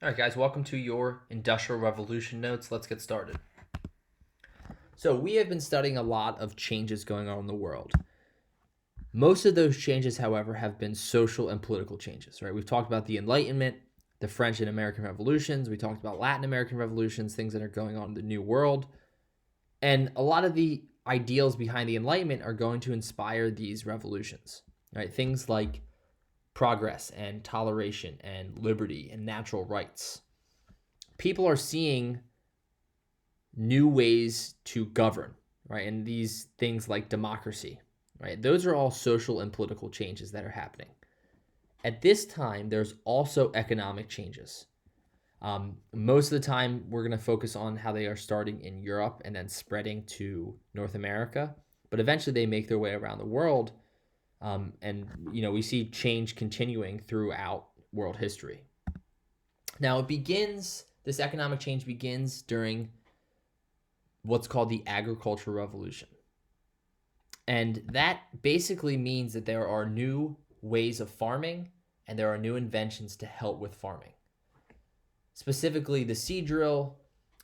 All right, guys, welcome to your Industrial Revolution notes. Let's get started. So, we have been studying a lot of changes going on in the world. Most of those changes, however, have been social and political changes, right? We've talked about the Enlightenment, the French and American revolutions. We talked about Latin American revolutions, things that are going on in the New World. And a lot of the ideals behind the Enlightenment are going to inspire these revolutions, right? Things like progress and toleration and liberty and natural rights. People are seeing new ways to govern, right? And these things like democracy, right? Those are all social and political changes that are happening. At this time, there's also economic changes. Most of the time, we're going to focus on how they are starting in Europe and then spreading to North America. But eventually, they make their way around the world. And we see change continuing throughout world history. Now, this economic change begins during what's called the agricultural revolution. And that basically means that there are new ways of farming and there are new inventions to help with farming. Specifically, the seed drill,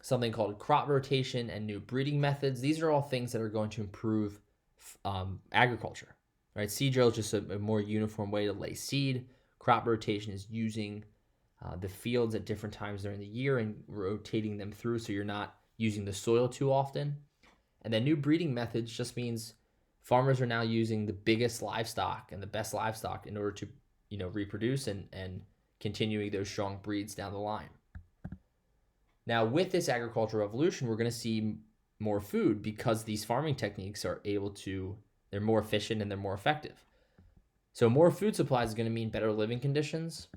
something called crop rotation, and new breeding methods. These are all things that are going to improve agriculture. Right? Seed drill is just a more uniform way to lay seed. Crop rotation is using the fields at different times during the year and rotating them through so you're not using the soil too often. And then new breeding methods just means farmers are now using the biggest livestock and the best livestock in order to reproduce and continuing those strong breeds down the line. Now, with this agricultural revolution, we're going to see more food because these farming techniques they're more efficient and they're more effective. So more food supplies is going to mean better living conditions,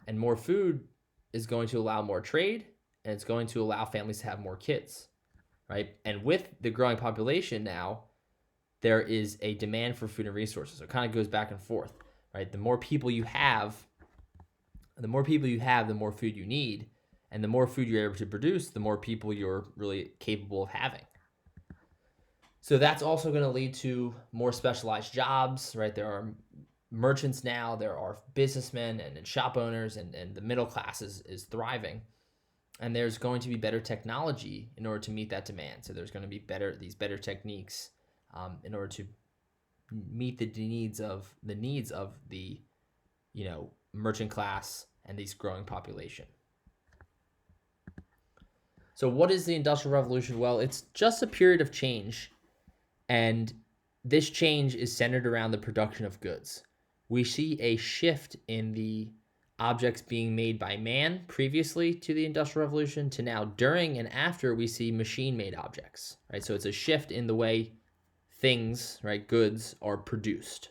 and more food is going to allow more trade, and it's going to allow families to have more kids, right? And with the growing population now, there is a demand for food and resources. So it kind of goes back and forth, right? The more people you have, the more food you need, and the more food you're able to produce, the more people you're really capable of having. So that's also going to lead to more specialized jobs, right? There are merchants now, there are businessmen and shop owners, and the middle class is thriving. And there's going to be better technology in order to meet that demand. So there's going to be these better techniques in order to meet the needs of the merchant class and this growing population. So what is the Industrial Revolution? Well, it's just a period of change, and this change is centered around the production of goods. We see a shift in the objects being made by man previously to the Industrial Revolution to now during and after we see machine-made objects, right? So it's a shift in the way things, right, goods are produced.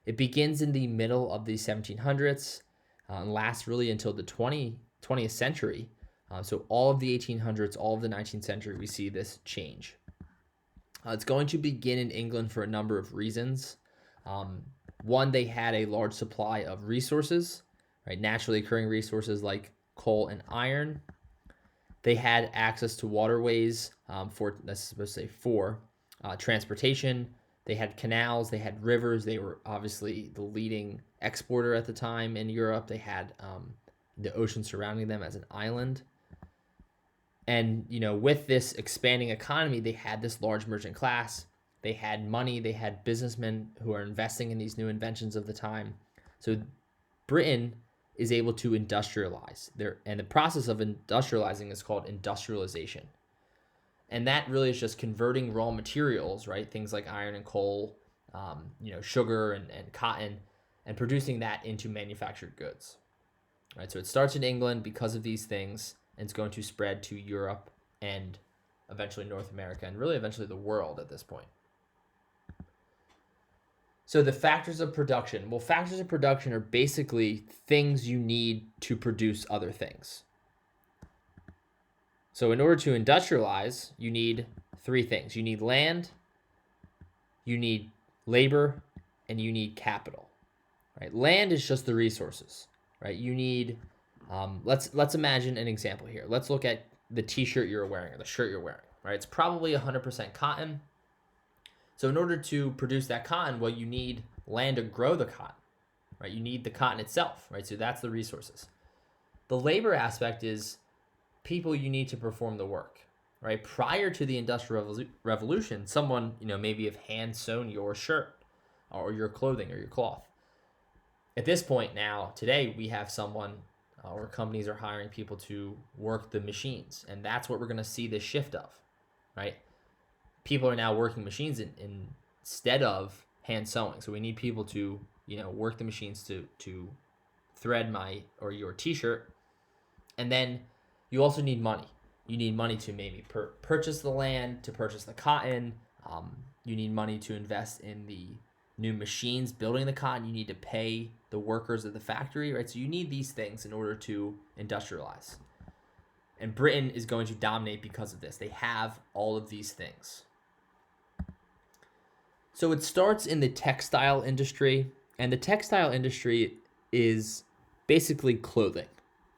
It begins in the middle of the 1700s and lasts really until the 20th century. So all of the 1800s, all of the 19th century, we see this change. It's going to begin in England for a number of reasons. One, they had a large supply of resources, right? Naturally occurring resources like coal and iron. They had access to waterways for transportation. They had canals, they had rivers. They were obviously the leading exporter at the time in Europe. They had the ocean surrounding them as an island. And, with this expanding economy, they had this large merchant class. They had money. They had businessmen who are investing in these new inventions of the time. So Britain is able to industrialize. And the process of industrializing is called industrialization. And that really is just converting raw materials, right? Things like iron and coal, sugar and cotton, and producing that into manufactured goods, right? So it starts in England because of these things, and it's going to spread to Europe and eventually North America, and really eventually the world at this point. So the factors of production. Well, factors of production are basically things you need to produce other things. So in order to industrialize, you need three things. You need land, you need labor, and you need capital, right? Land is just the resources, right? You need, let's imagine an example here. Let's look at the t-shirt you're wearing or the shirt you're wearing, right? It's probably 100% cotton. So in order to produce that cotton, well, you need land to grow the cotton, right? You need the cotton itself, right? So that's the resources. The labor aspect is people you need to perform the work, right? Prior to the Industrial Revolution, someone, maybe have hand sewn your shirt or your clothing or your cloth. At this point now, today, we have someone or companies are hiring people to work the machines. And that's what we're going to see this shift of, right? People are now working machines instead of hand sewing. So we need people to, work the machines to thread your t-shirt. And then you also need money. You need money to maybe purchase the land, to purchase the cotton. You need money to invest in the new machines building the cotton. You need to pay the workers at the factory, right? So you need these things in order to industrialize. And Britain is going to dominate because of this. They have all of these things. So it starts in the textile industry, and the textile industry is basically clothing,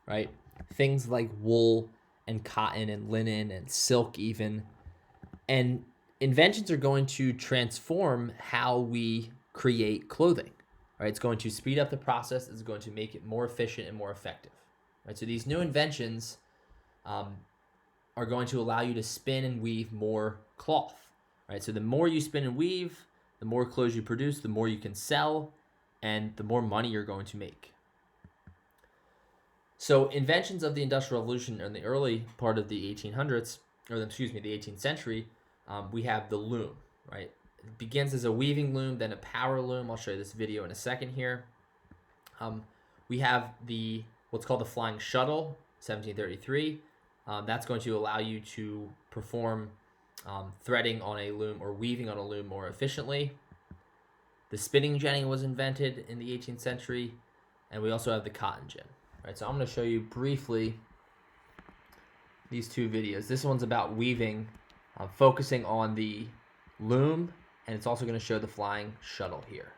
right? Things like wool and cotton and linen and silk even. And inventions are going to transform how we create clothing, right? It's going to speed up the process. It's going to make it more efficient and more effective, right? So these new inventions are going to allow you to spin and weave more cloth, right? So the more you spin and weave, the more clothes you produce, the more you can sell, and the more money you're going to make. So inventions of the Industrial Revolution in the early part of the 1800s, the 18th century, we have the loom, right? It begins as a weaving loom, then a power loom. I'll show you this video in a second here. We have what's called the flying shuttle, 1733. That's going to allow you to perform threading on a loom or weaving on a loom more efficiently. The spinning jenny was invented in the 18th century, and we also have the cotton gin. Right, so I'm going to show you briefly these two videos. This one's about weaving, focusing on the loom, and it's also going to show the flying shuttle here.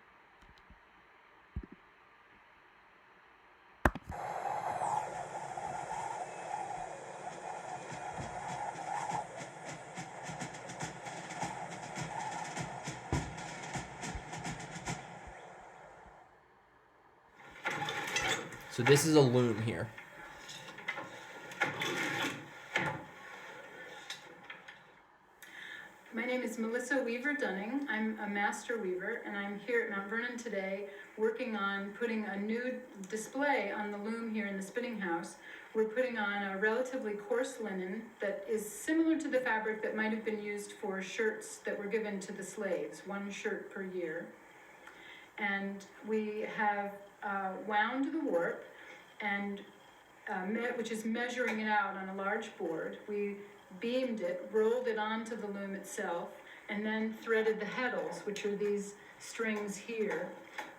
So this is a loom here. My name is Melissa Weaver Dunning. I'm a master weaver, and I'm here at Mount Vernon today working on putting a new display on the loom here in the spinning house. We're putting on a relatively coarse linen that is similar to the fabric that might have been used for shirts that were given to the slaves, 1 shirt per year. And we have wound the warp, and which is measuring it out on a large board. We beamed it, rolled it onto the loom itself, and then threaded the heddles, which are these strings here.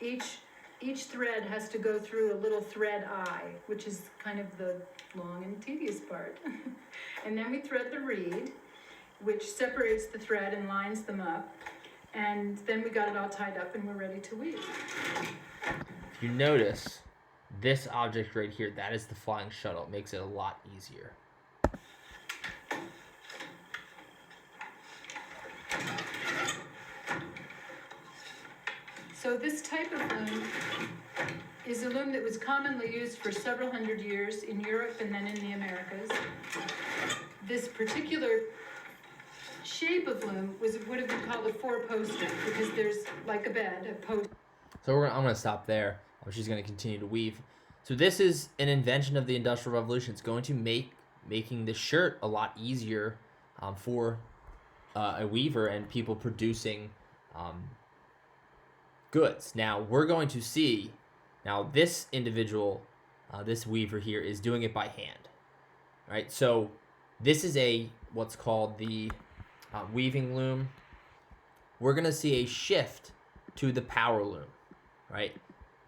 Each thread has to go through a little thread eye, which is kind of the long and tedious part. And then we thread the reed, which separates the thread and lines them up. And then we got it all tied up and we're ready to weave. If you notice, this object right here, that is the flying shuttle. It makes it a lot easier. So this type of loom is a loom that was commonly used for several hundred years in Europe and then in the Americas. This particular shape of loom would have been called a four-poster because there's, like a bed, a post. So I'm going to stop there. She's going to continue to weave. So this is an invention of the Industrial Revolution. It's going to making the shirt a lot easier for a weaver and people producing goods. Now we're going to see, this individual, this weaver here is doing it by hand, right? So this is what's called the weaving loom. We're going to see a shift to the power loom, right?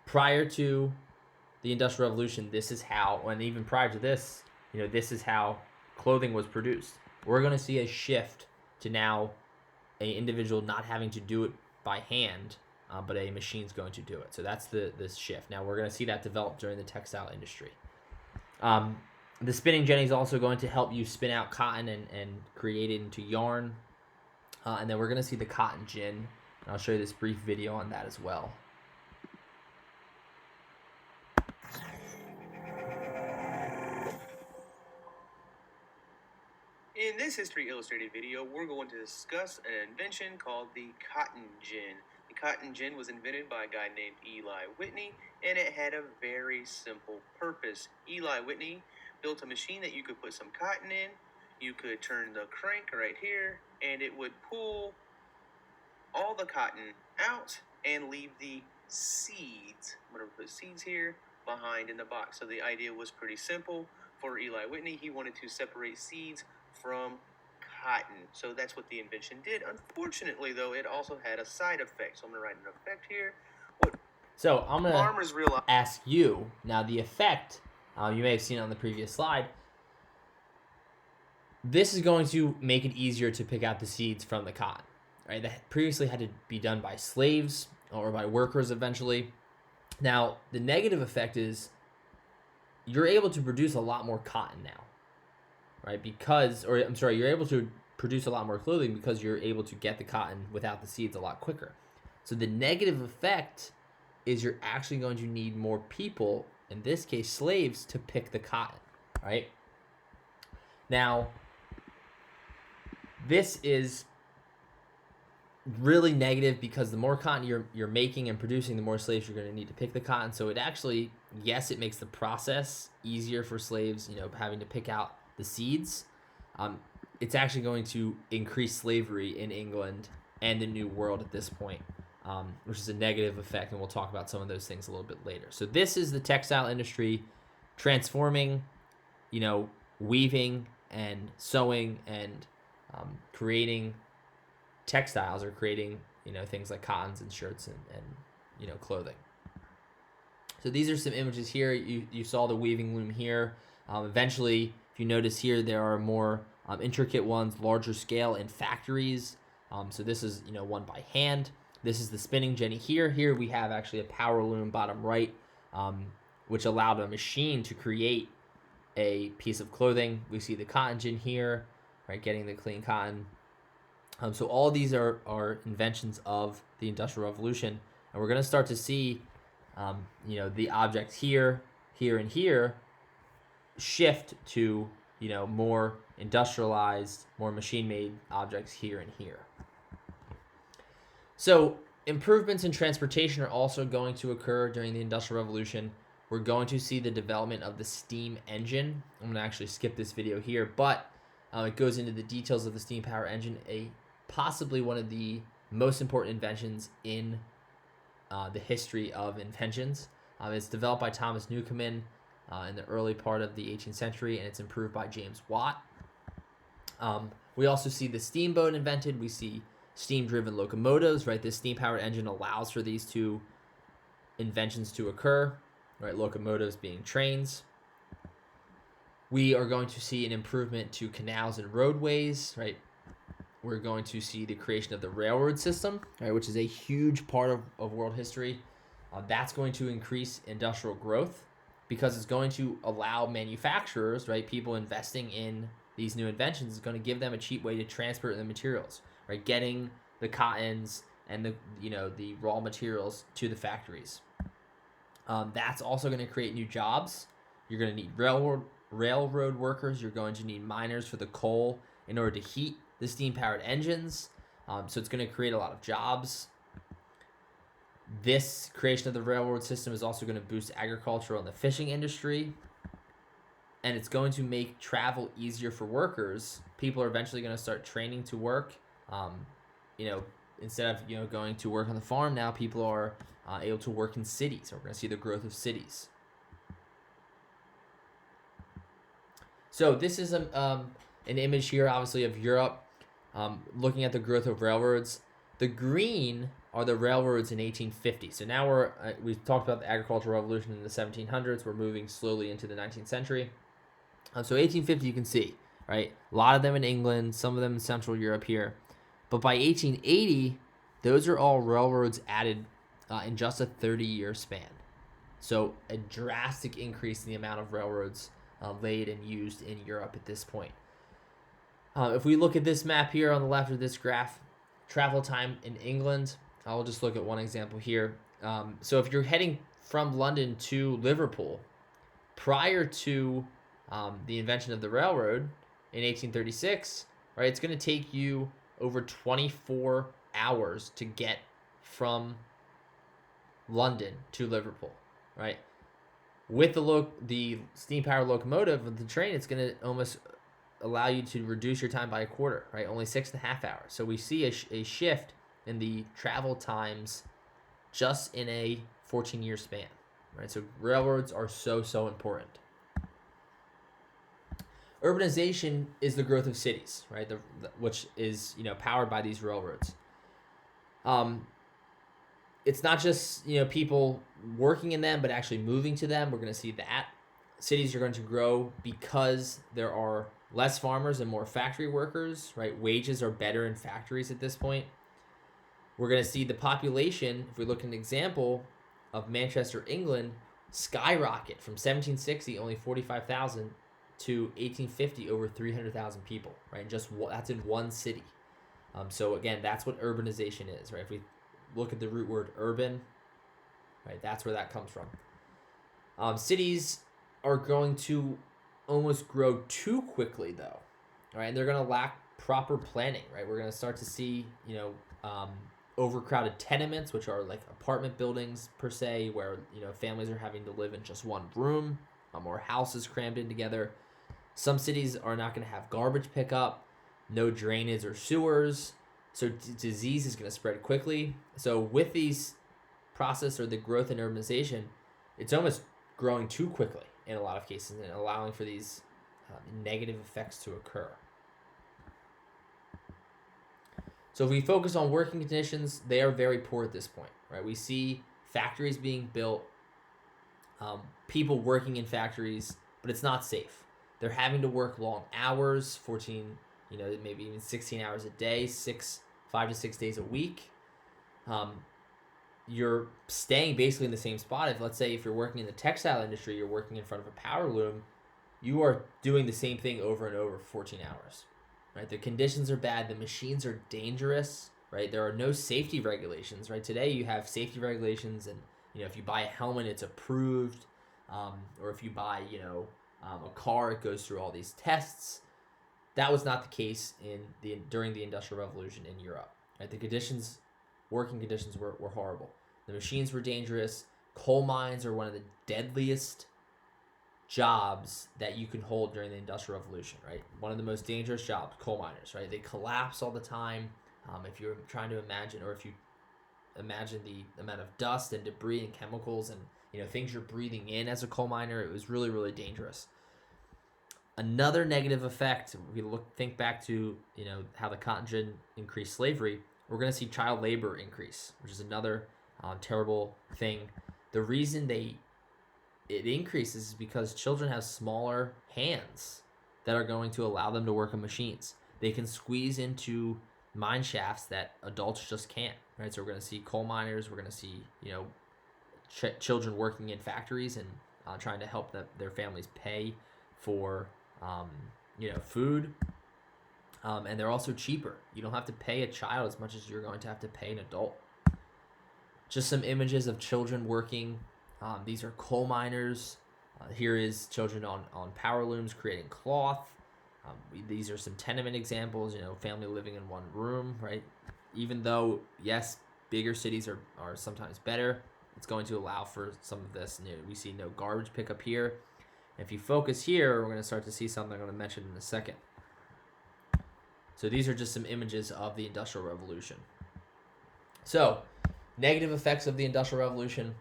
Prior to the Industrial Revolution, this is how, and even prior to this, this is how clothing was produced. We're going to see a shift to now an individual not having to do it by hand, but a machine's going to do it. So that's this shift. Now we're going to see that develop during the textile industry. The spinning jenny is also going to help you spin out cotton and create it into yarn. And then we're going to see the cotton gin. And I'll show you this brief video on that as well. In this History Illustrated video, we're going to discuss an invention called the cotton gin. The cotton gin was invented by a guy named Eli Whitney, and it had a very simple purpose. Eli Whitney built a machine that you could put some cotton in, you could turn the crank right here, and it would pull all the cotton out and leave the seeds, I'm going to put seeds here, behind in the box. So the idea was pretty simple. For Eli Whitney, he wanted to separate seeds from cotton. So that's what the invention did. Unfortunately, though, it also had a side effect. So I'm going to write an effect here. So I'm going Farmers to realize ask you, now the effect, you may have seen it on the previous slide, this is going to make it easier to pick out the seeds from the cotton, right? That previously had to be done by slaves or by workers eventually. Now, the negative effect is you're able to produce a lot more cotton now, right? You're able to produce a lot more clothing because you're able to get the cotton without the seeds a lot quicker. So the negative effect is you're actually going to need more people, in this case slaves, to pick the cotton, right? Now, this is really negative because the more cotton you're making and producing, the more slaves you're going to need to pick the cotton. So it actually, yes, it makes the process easier for slaves, having to pick out the seeds. It's actually going to increase slavery in England and the New World at this point, which is a negative effect, and we'll talk about some of those things a little bit later. So this is the textile industry transforming, weaving and sewing and creating textiles, or creating things like cottons and shirts and clothing. So these are some images here. You saw the weaving loom here. Eventually, if you notice here, there are more intricate ones, larger scale in factories. So this is one by hand. This is the spinning jenny here. Here we have actually a power loom bottom right, which allowed a machine to create a piece of clothing. We see the cotton gin here, right, getting the clean cotton. So all these are inventions of the Industrial Revolution, and we're going to start to see, the objects here, and here shift to, more industrialized, more machine-made objects here and here. So improvements in transportation are also going to occur during the Industrial Revolution. We're going to see the development of the steam engine. I'm going to actually skip this video here, but it goes into the details of the steam power engine, possibly one of the most important inventions in the history of inventions. It's developed by Thomas Newcomen in the early part of the 18th century, and it's improved by James Watt. We also see the steamboat invented. We see steam-driven locomotives, right? This steam-powered engine allows for these two inventions to occur, right? Locomotives being trains. We are going to see an improvement to canals and roadways, right? We're going to see the creation of the railroad system, right, which is a huge part of world history. That's going to increase industrial growth because it's going to allow manufacturers, right, people investing in these new inventions, is going to give them a cheap way to transport the materials, right, getting the cottons and the raw materials to the factories. That's also going to create new jobs. You're going to need railroad workers. You're going to need miners for the coal in order to heat the steam-powered engines. So it's going to create a lot of jobs. This creation of the railroad system is also going to boost agriculture and the fishing industry. And it's going to make travel easier for workers. People are eventually going to start training to work. Instead of going to work on the farm, now people are able to work in cities. So we're going to see the growth of cities. So this is an image here, obviously, of Europe. Looking at the growth of railroads. The green are the railroads in 1850. So now we've talked about the agricultural revolution in the 1700s. We're moving slowly into the 19th century. So 1850, you can see, right? A lot of them in England, some of them in Central Europe here. But by 1880, those are all railroads added in just a 30-year span. So a drastic increase in the amount of railroads laid and used in Europe at this point. If we look at this map here on the left of this graph, travel time in England, I'll just look at one example here. So if you're heading from London to Liverpool, prior to the invention of the railroad in 1836, right, it's going to take you over 24 hours to get from London to Liverpool, right? With the steam powered locomotive of the train, it's going to almost allow you to reduce your time by a quarter, right? Only 6.5 hours. So we see a shift in the travel times just in a 14-year span, right? So railroads are so important. Urbanization is the growth of cities, right? Which is powered by these railroads. It's not just people working in them, but actually moving to them. We're going to see that cities are going to grow because there are less farmers and more factory workers, right? Wages are better in factories at this point. We're going to see the population, if we look at an example of Manchester, England, skyrocket from 1760, only 45,000, to 1850, over 300,000 people, right? That's in one city. So again, that's what urbanization is, right? If we look at the root word urban, right, that's where that comes from. Cities are going to almost grow too quickly, though, right? And they're going to lack proper planning, right? We're going to start to see, overcrowded tenements, which are like apartment buildings per se, where families are having to live in just one room, or houses crammed in together. Some cities are not going to have garbage pickup, no drainage or sewers, so disease is going to spread quickly. So with these process or the growth in urbanization, it's almost growing too quickly in a lot of cases and allowing for these negative effects to occur. So if we focus on working conditions, they are very poor at this point, right? We see factories being built, people working in factories, but it's not safe. They're having to work long hours, 14, maybe even 16 hours a day, 5 to 6 days a week. You're staying basically in the same spot. Let's say if you're working in the textile industry, you're working in front of a power loom, you are doing the same thing over and over for 14 hours, right? The conditions are bad. The machines are dangerous, right? There are no safety regulations, right? Today you have safety regulations, and if you buy a helmet, it's approved, or if you buy a car, it goes through all these tests. That was not the case during the Industrial Revolution in Europe, right? Working conditions were horrible. The machines were dangerous. Coal mines are one of the deadliest jobs that you can hold during the Industrial Revolution, right? One of the most dangerous jobs, coal miners, right? They collapse all the time. If you're trying to imagine, or if you imagine the amount of dust and debris and chemicals and things you're breathing in as a coal miner, it was really, really dangerous. Another negative effect, if we think back to how the cotton gin increased slavery, we're going to see child labor increase, which is another terrible thing. The reason it increases is because children have smaller hands that are going to allow them to work on machines. They can squeeze into mine shafts that adults just can't, right? So we're going to see coal miners, we're going to see children working in factories and trying to help their families pay for food, and they're also cheaper. You don't have to pay a child as much as you're going to have to pay an adult. Just some images of children working. These are coal miners. Here is children on power looms creating cloth. These are some tenement examples, family living in one room, right? Even though, yes, bigger cities are sometimes better, it's going to allow for some of this. We see no garbage pickup here. If you focus here, we're going to start to see something I'm going to mention in a second. So these are just some images of the Industrial Revolution. So, negative effects of the Industrial Revolution.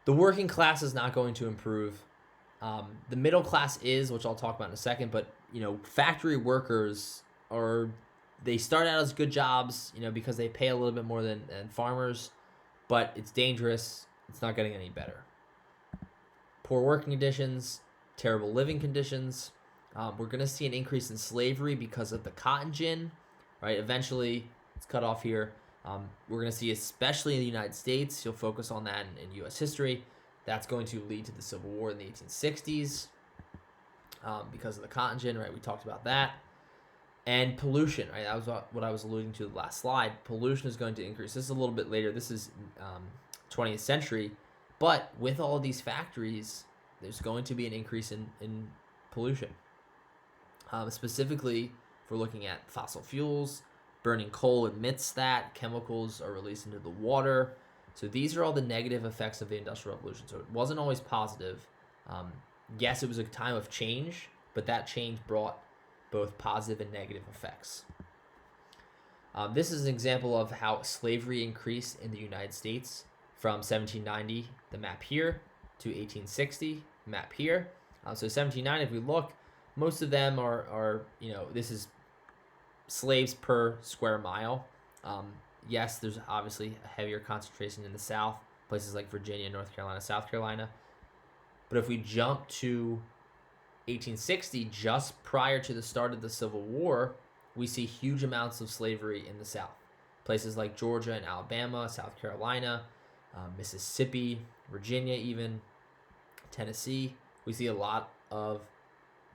The working class is not going to improve. The middle class is, which I'll talk about in a second, but factory workers they start out as good jobs, because they pay a little bit more than farmers, but it's dangerous. It's not getting any better. Poor working conditions, terrible living conditions. We're going to see an increase in slavery because of the cotton gin, right? Eventually, it's cut off here. We're going to see, especially in the United States, you'll focus on that in U.S. history, that's going to lead to the Civil War in the 1860s because of the cotton gin, right? We talked about that. And pollution, right? That was what I was alluding to the last slide. Pollution is going to increase. This is a little bit later. This is 20th century. But with all of these factories, there's going to be an increase in pollution. Specifically, if we're looking at fossil fuels, burning coal emits that, chemicals are released into the water. So these are all the negative effects of the Industrial Revolution. So it wasn't always positive. Yes, it was a time of change, but that change brought both positive and negative effects. This is an example of how slavery increased in the United States from 1790, the map here, to 1860, map here. So 1790, if we look, most of them are this is slaves per square mile. Yes, there's obviously a heavier concentration in the South, places like Virginia, North Carolina, South Carolina. But if we jump to 1860, just prior to the start of the Civil War, we see huge amounts of slavery in the South. Places like Georgia and Alabama, South Carolina, Mississippi, Virginia even, Tennessee. We see a lot of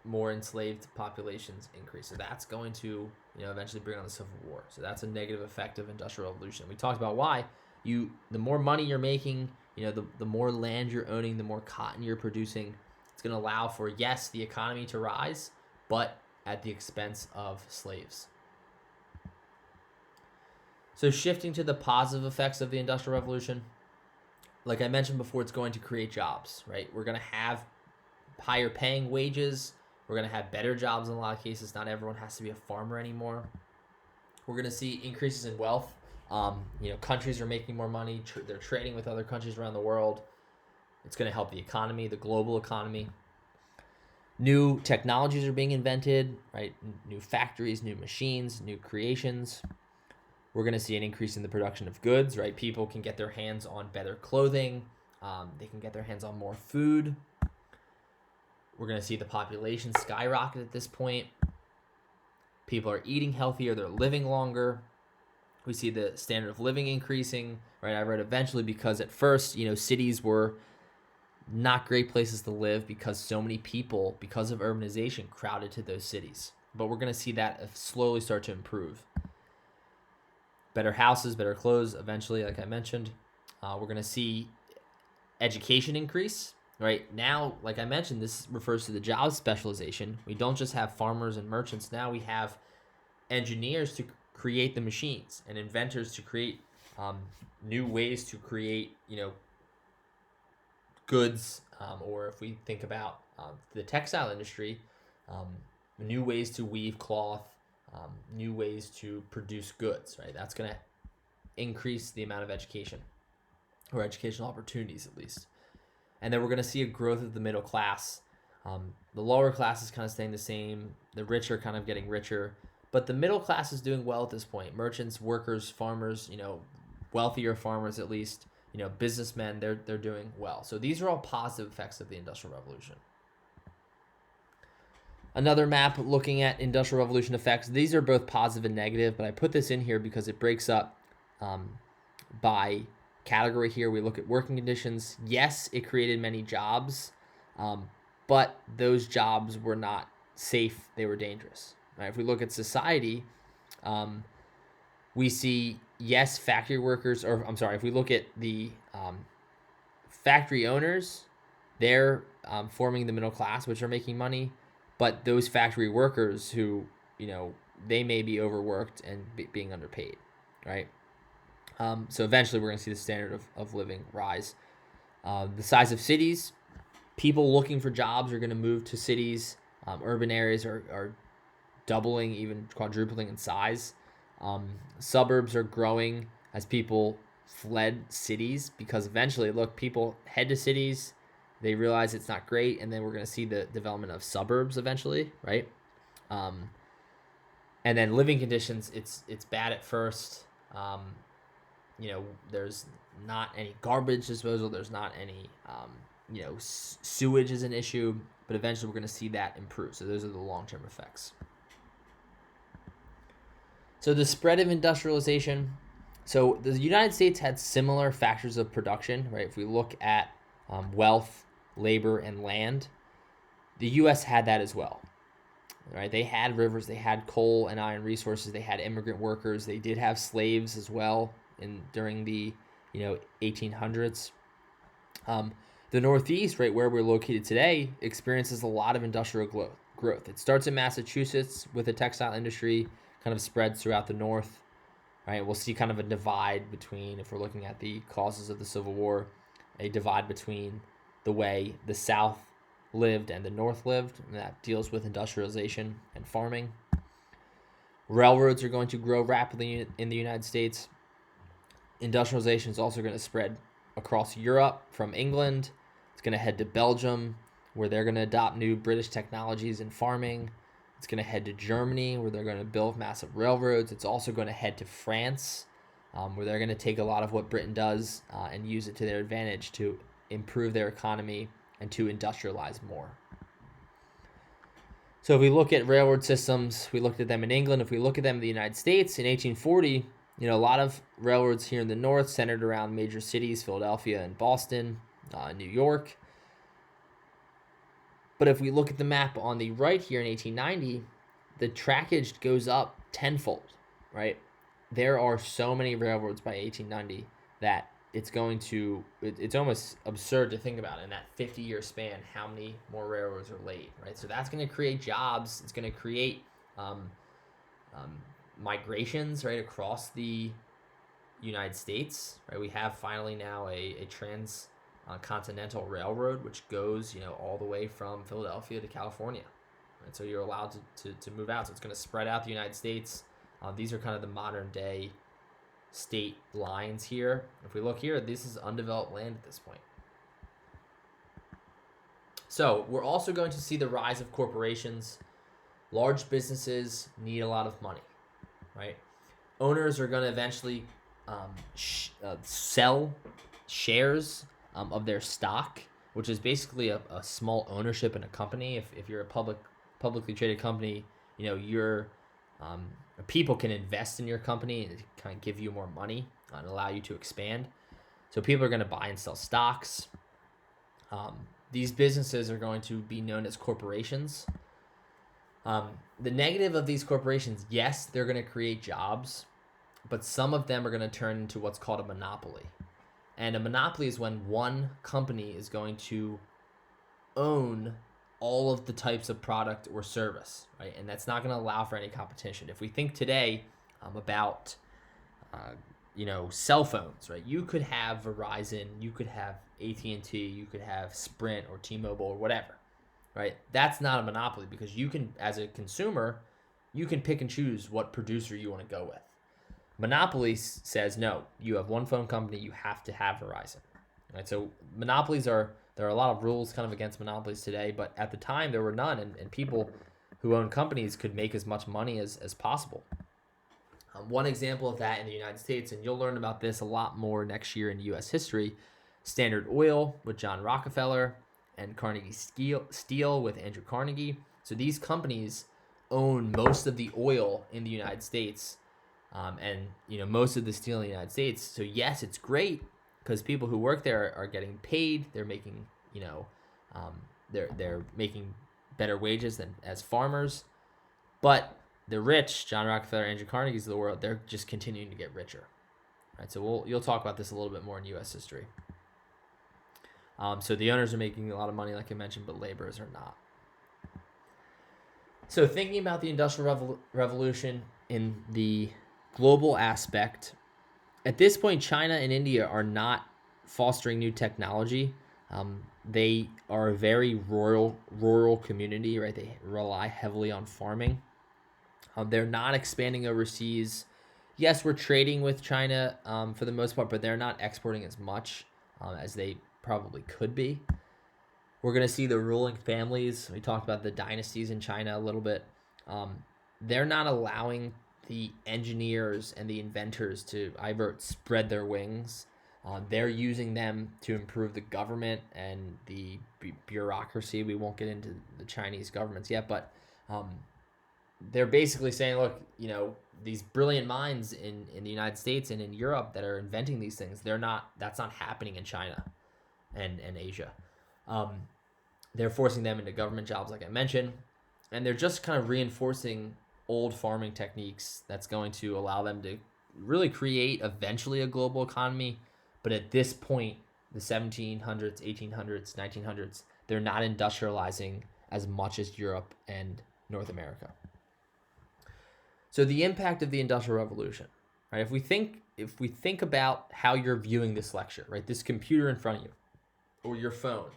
more enslaved populations increase. So that's going to eventually bring on the Civil War. So that's a negative effect of Industrial Revolution. We talked about why the more money you're making, the more land you're owning, the more cotton you're producing. It's going to allow for, yes, the economy to rise, but at the expense of slaves. So shifting to the positive effects of the Industrial Revolution, like I mentioned before, it's going to create jobs, right? We're going to have higher paying wages. We're going to have better jobs in a lot of cases. Not everyone has to be a farmer anymore. We're going to see increases in wealth. Countries are making more money. They're trading with other countries around the world. It's going to help the economy, the global economy. New technologies are being invented, right? New factories, new machines, new creations. We're going to see an increase in the production of goods, right? People can get their hands on better clothing. They can get their hands on more food. We're going to see the population skyrocket at this point. People are eating healthier. They're living longer. We see the standard of living increasing, right? I read eventually, because at first, cities were not great places to live because so many people, because of urbanization, crowded to those cities. But we're going to see that slowly start to improve. Better houses, better clothes, eventually, like I mentioned. We're going to see education increase. Right now, like I mentioned, this refers to the job specialization. We don't just have farmers and merchants. Now we have engineers to create the machines and inventors to create new ways to create, goods. Or if we think about the textile industry, new ways to weave cloth, new ways to produce goods. Right, that's going to increase the amount of education, or educational opportunities at least. And then we're going to see a growth of the middle class. The lower class is kind of staying the same. The rich are kind of getting richer. But the middle class is doing well at this point. Merchants, workers, farmers, wealthier farmers at least, businessmen, they're doing well. So these are all positive effects of the Industrial Revolution. Another map looking at Industrial Revolution effects. These are both positive and negative, but I put this in here because it breaks up by category here. We look at working conditions. Yes, it created many jobs, but those jobs were not safe. They were dangerous. Right? If we look at society, we see, yes, factory workers, if we look at the factory owners, they're forming the middle class, which are making money, but those factory workers who, they may be overworked and being underpaid, right? So eventually we're going to see the standard of living rise. The size of cities, people looking for jobs are going to move to cities. Urban areas are doubling, even quadrupling in size. Suburbs are growing as people fled cities, because eventually, people head to cities, they realize it's not great, and then we're going to see the development of suburbs eventually, right? And then living conditions, it's bad at first. There's not any garbage disposal. There's not any, sewage is an issue, but eventually we're going to see that improve. So those are the long-term effects. So the spread of industrialization. So the United States had similar factors of production, right? If we look at wealth, labor, and land, the U.S. had that as well. Right? They had rivers, they had coal and iron resources, they had immigrant workers, they did have slaves as well during the 1800s. The Northeast, right where we're located today, experiences a lot of industrial growth. It starts in Massachusetts with the textile industry, kind of spreads throughout the North. Right, we'll see kind of a divide between, if we're looking at the causes of the Civil War, a divide between the way the South lived and the North lived, and that deals with industrialization and farming. Railroads are going to grow rapidly in the United States. Industrialization is also going to spread across Europe from England. It's going to head to Belgium, where they're going to adopt new British technologies in farming. It's going to head to Germany, where they're going to build massive railroads. It's also going to head to France, where they're going to take a lot of what Britain does and use it to their advantage to improve their economy and to industrialize more. So if we look at railroad systems, we looked at them in England. If we look at them in the United States in 1840, a lot of railroads here in the North centered around major cities, Philadelphia and Boston, New York. But if we look at the map on the right here in 1890, the trackage goes up tenfold, right? There are so many railroads by 1890 that it's almost absurd to think about in that 50-year span how many more railroads are laid, right? So that's going to create jobs. It's going to create migrations, right, across the United States, right? We have finally now a transcontinental railroad which goes, all the way from Philadelphia to California, right? So you're allowed to move out. So it's going to spread out the United States. These are kind of the modern day state lines here. If we look here, this is undeveloped land at this point. So we're also going to see the rise of corporations. Large businesses need a lot of money, right? Owners are going to eventually sell shares of their stock, which is basically a small ownership in a company. If you're a publicly traded company, your people can invest in your company and kind of give you more money and allow you to expand. So people are going to buy and sell stocks. These businesses are going to be known as corporations. The negative of these corporations, yes, they're going to create jobs, but some of them are going to turn into what's called a monopoly. And a monopoly is when one company is going to own all of the types of product or service, right? And that's not going to allow for any competition. If we think today about, cell phones, right? You could have Verizon, you could have AT&T, you could have Sprint or T-Mobile or whatever, right? That's not a monopoly because you can, as a consumer, you can pick and choose what producer you want to go with. Monopoly says, no, you have one phone company, you have to have Verizon, right? So there are a lot of rules kind of against monopolies today, but at the time there were none, and people who own companies could make as much money as possible. One example of that in the United States, and you'll learn about this a lot more next year in U.S. history, Standard Oil with John Rockefeller and Carnegie Steel with Andrew Carnegie. So these companies own most of the oil in the United States, and most of the steel in the United States. So yes, it's great because people who work there are getting paid. They're making they're making better wages than as farmers, but the rich, John Rockefeller, Andrew Carnegie's of the world, they're just continuing to get richer, right? So you'll talk about this a little bit more in U.S. history. So the owners are making a lot of money, like I mentioned, but laborers are not. So thinking about the Industrial Revolution in the global aspect, at this point, China and India are not fostering new technology. They are a very rural community, right? They rely heavily on farming. They're not expanding overseas. Yes, we're trading with China for the most part, but they're not exporting as much as they probably could be. We're going to see the ruling families. We talked about the dynasties in China a little bit. They're not allowing the engineers and the inventors to either spread their wings. They're using them to improve the government and the bureaucracy. We won't get into the Chinese governments yet, but they're basically saying, look, these brilliant minds in the United States and in Europe that are inventing these things, that's not happening in China and Asia. They're forcing them into government jobs, like I mentioned, and they're just kind of reinforcing old farming techniques that's going to allow them to really create eventually a global economy. But at this point, the 1700s, 1800s, 1900s, they're not industrializing as much as Europe and North America. So the impact of the Industrial Revolution, right? If we think about how you're viewing this lecture, right? This computer in front of you, or your phone,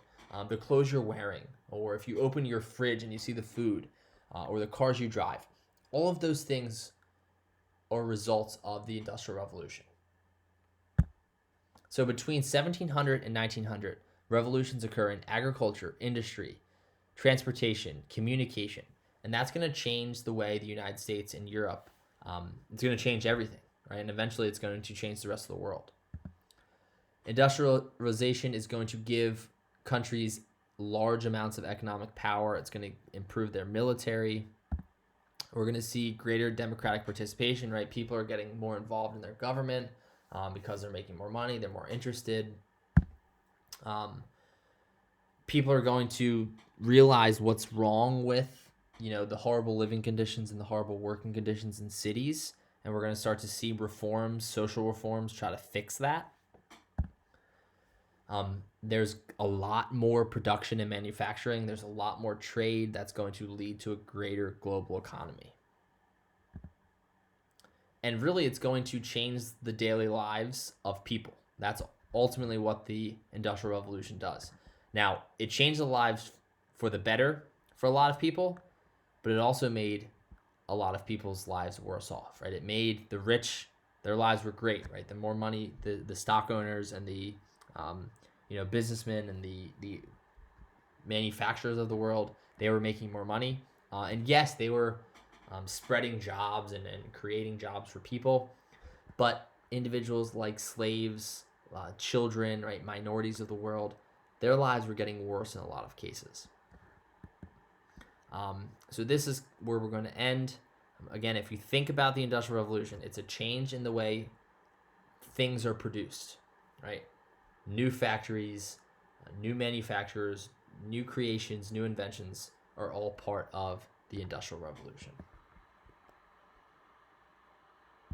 the clothes you're wearing, or if you open your fridge and you see the food, or the cars you drive, all of those things are results of the Industrial Revolution. So between 1700 and 1900, revolutions occur in agriculture, industry, transportation, communication, and that's going to change the way the United States and Europe, it's going to change everything, right? And eventually it's going to change the rest of the world. Industrialization is going to give countries large amounts of economic power. It's going to improve their military. We're going to see greater democratic participation, right? People are getting more involved in their government because they're making more money. They're more interested. People are going to realize what's wrong with, the horrible living conditions and the horrible working conditions in cities. And we're going to start to see reforms, social reforms, try to fix that. There's a lot more production and manufacturing. There's a lot more trade that's going to lead to a greater global economy. And really, it's going to change the daily lives of people. That's ultimately what the Industrial Revolution does. Now, it changed the lives for the better for a lot of people, but it also made a lot of people's lives worse off, right? It made the rich, their lives were great, right? The more money, the stock owners and the businessmen and the manufacturers of the world, they were making more money. And yes, they were spreading jobs and creating jobs for people. But individuals like slaves, children, right, minorities of the world, their lives were getting worse in a lot of cases. So this is where we're going to end. Again, if you think about the Industrial Revolution, it's a change in the way things are produced, right? New factories, new manufacturers, new creations, new inventions are all part of the Industrial Revolution.